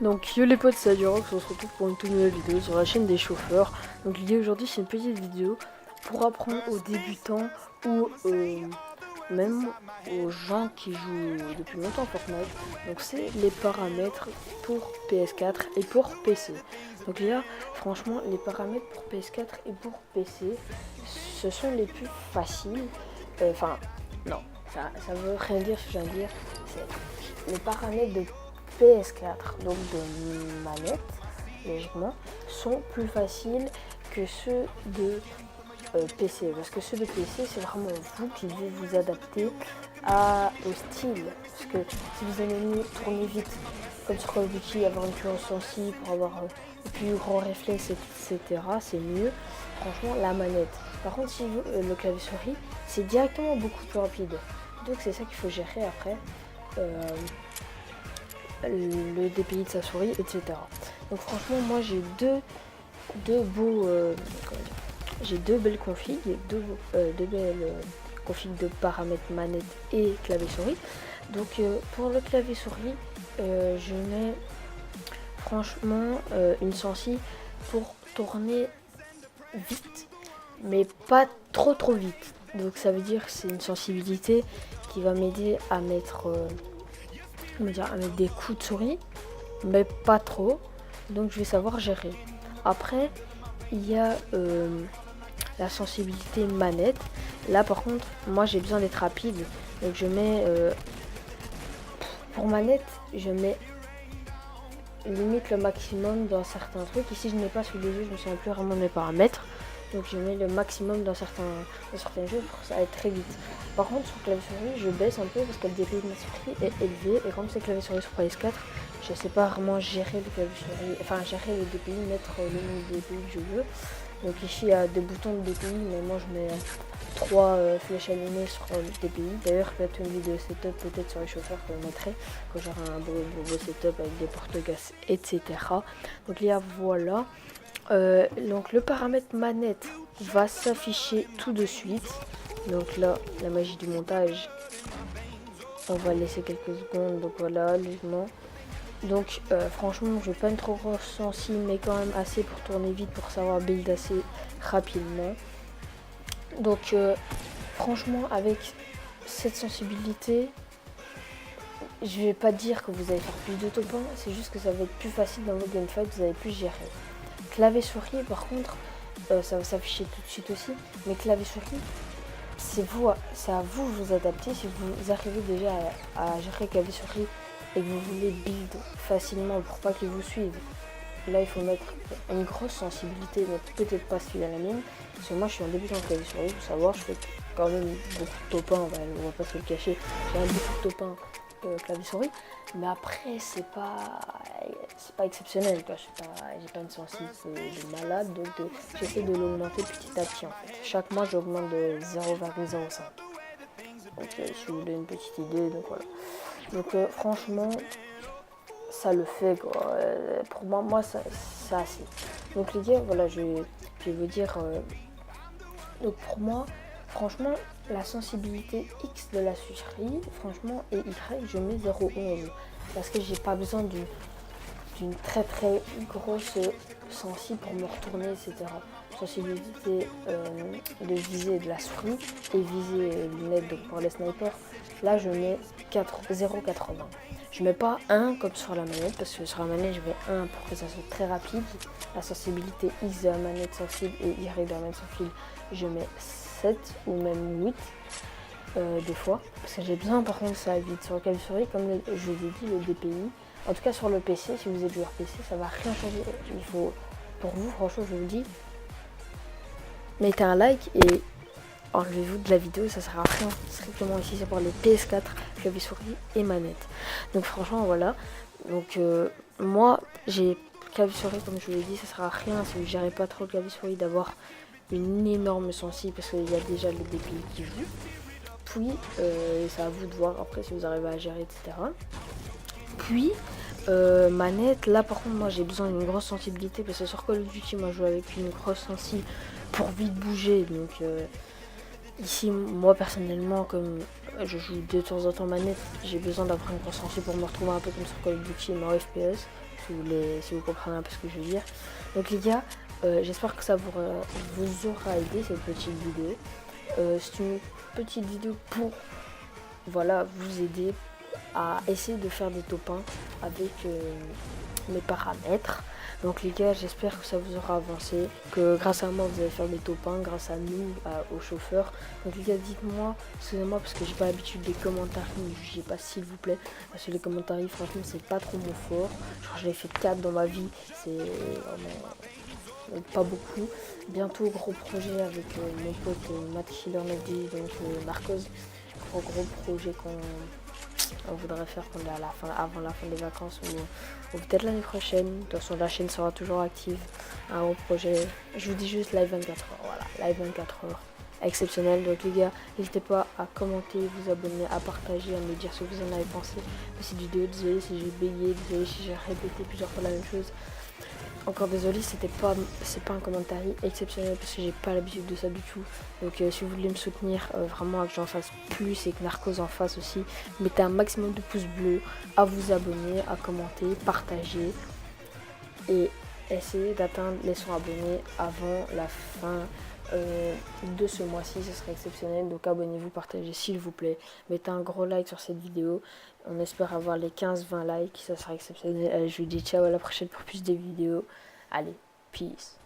Donc yo les potes, c'est Adirox, on se retrouve pour une toute nouvelle vidéo sur la chaîne des chauffeurs. Donc l'idée aujourd'hui c'est une petite vidéo pour apprendre aux débutants ou même aux gens qui jouent depuis longtemps Fortnite. Donc c'est les paramètres pour PS4 et pour PC. Donc là franchement les paramètres pour PS4 et pour PC ce sont les plus faciles. Enfin non, ça veut rien dire ce que je viens de dire. C'est les paramètres de PS4, donc de manette, logiquement, sont plus faciles que ceux de PC. Parce que ceux de PC, c'est vraiment vous qui devez vous adapter au style. Parce que si vous aimez tourner vite, comme sur Call of Duty, avoir une puissance sensible pour avoir le plus grand réflexe, etc., c'est mieux. Franchement, la manette. Par contre, si le clavier souris, c'est directement beaucoup plus rapide. Donc c'est ça qu'il faut gérer après. Le DPI de sa souris, etc. Donc franchement, moi j'ai j'ai deux belles configs, deux belles configs de paramètres manette et clavier souris. Donc pour le clavier souris, je mets franchement une sensi pour tourner vite, mais pas trop vite. Donc ça veut dire que c'est une sensibilité qui va m'aider à mettre avec des coups de souris, mais pas trop. Donc je vais savoir gérer. Après, il y a la sensibilité manette. Là par contre, moi j'ai besoin d'être rapide. Donc je mets pour manette, je mets limite le maximum dans certains trucs. Ici je n'ai pas sous les yeux, je me souviens plus vraiment de mes paramètres. Donc je mets le maximum dans certains jeux pour que ça aille très vite. Par contre sur clavier souris je baisse un peu parce que le DPI de ma souris est élevé. Et comme c'est clavier souris sur PS4, je sais pas vraiment gérer le clavier souris, enfin gérer le DPI, mettre le nombre de DPI que je veux. Donc ici il y a des boutons de DPI, mais moi je mets 3 flèches allumées sur le DPI. D'ailleurs peut-être une vidéo setup peut-être sur les chauffeurs que je mettrai quand j'aurai un beau setup avec des porte-gaz, etc. Donc là voilà. Donc le paramètre manette va s'afficher tout de suite. Donc là, la magie du montage, on va laisser quelques secondes. Donc voilà, logiquement. Donc franchement, je vais pas une trop grosse sensible, mais quand même assez pour tourner vite, pour savoir build assez rapidement. Donc franchement, avec cette sensibilité, je vais pas dire que vous allez faire plus de top 1, c'est juste que ça va être plus facile dans vos gunfights, vous allez plus gérer. Clavier souris par contre, ça va s'afficher tout de suite aussi, mais clavier souris, c'est à vous de vous adapter. Si vous arrivez déjà à gérer clavier souris et que vous voulez build facilement pour pas qu'ils vous suivent, là il faut mettre une grosse sensibilité, mais peut-être pas celui à la mienne, parce que moi je suis un débutant de clavier souris, il faut savoir, je fais quand même beaucoup de top 1, on va pas se le cacher, j'ai beaucoup de top 1 clavier souris, mais après c'est pas exceptionnel quoi. J'ai pas une sensibilité de malade, donc j'essaie de l'augmenter petit à petit en fait. Chaque mois j'augmente de 0,05. Donc si vous voulez une petite idée, donc voilà. Donc franchement ça le fait quoi. Pour moi c'est assez. Donc les gars, voilà, je vais vous dire donc pour moi franchement la sensibilité X de la souris, franchement, et Y, je mets 0,11 parce que j'ai pas besoin d'une très grosse sensi pour me retourner, etc. Sensibilité de visée de la souris et visée lunette, donc pour les snipers, là je mets 0,80. Je mets pas 1 comme sur la manette, parce que sur la manette je mets 1 pour que ça soit très rapide. La sensibilité X de la manette sans fil et Y de la manette sans fil, je mets 7 ou même 8 des fois, parce que j'ai besoin par contre ça aille vite. Sur le clavier souris, comme je vous ai dit, le DPI, en tout cas sur le PC, si vous êtes joueur PC, ça va rien changer. Il faut, pour vous, franchement je vous le dis, mettez un like et enlevez-vous de la vidéo, ça sert à rien. Strictement ici c'est pour les PS4, clavier souris et manette. Donc franchement voilà. Donc moi j'ai clavier souris, comme je vous l'ai dit, ça sert à rien si vous gérez pas trop le clavier souris d'avoir une énorme sensibilité, parce qu'il y a déjà le DPI qui joue. Puis c'est à vous de voir après si vous arrivez à gérer, etc. Puis manette, là par contre moi j'ai besoin d'une grosse sensibilité, parce que sur Call of Duty moi je joue avec une grosse sensibilité pour vite bouger, donc Ici, moi personnellement, comme je joue de temps en temps manette, j'ai besoin d'avoir une grosse rangée pour me retrouver un peu comme sur Call of Duty mais en FPS, si vous comprenez un peu ce que je veux dire. Donc les gars, j'espère que ça vous aura aidé cette petite vidéo. C'est une petite vidéo pour voilà, vous aider à essayer de faire des top 1 avec mes paramètres. Donc les gars, j'espère que ça vous aura avancé, que grâce à moi vous allez faire des top 1, grâce à nous, aux chauffeurs. Donc les gars, dites-moi, excusez-moi parce que j'ai pas l'habitude des commentaires, ne jugez pas s'il vous plaît, parce que les commentaires franchement c'est pas trop mon fort. Je crois que je l'ai fait 4 dans ma vie, c'est vraiment pas beaucoup. Bientôt gros projet avec mon pote Matt Killer Nagdi, donc Narcos, gros projet qu'on voudrait faire qu'on est à la fin, avant la fin des vacances ou peut-être l'année prochaine. De toute façon la chaîne sera toujours active. Un gros projet, je vous dis juste live 24 heures, voilà, live 24 heures. Exceptionnel. Donc les gars, n'hésitez pas à commenter, vous abonner, à partager, à me dire ce que vous en avez pensé de cette vidéo. Désolé si j'ai bégayé, désolé si j'ai répété plusieurs fois la même chose. Encore désolé, c'est pas un commentaire exceptionnel parce que j'ai pas l'habitude de ça du tout. Donc si vous voulez me soutenir vraiment que j'en fasse plus et que Narcos en fasse aussi, mettez un maximum de pouces bleus, à vous abonner, à commenter, partager et essayez d'atteindre les 100 abonnés avant la fin de ce mois-ci, ce serait exceptionnel. Donc abonnez-vous, partagez s'il vous plaît, mettez un gros like sur cette vidéo. On espère avoir les 15-20 likes, ça sera exceptionnel. Allez, je vous dis ciao, à la prochaine pour plus de vidéos. Allez, peace.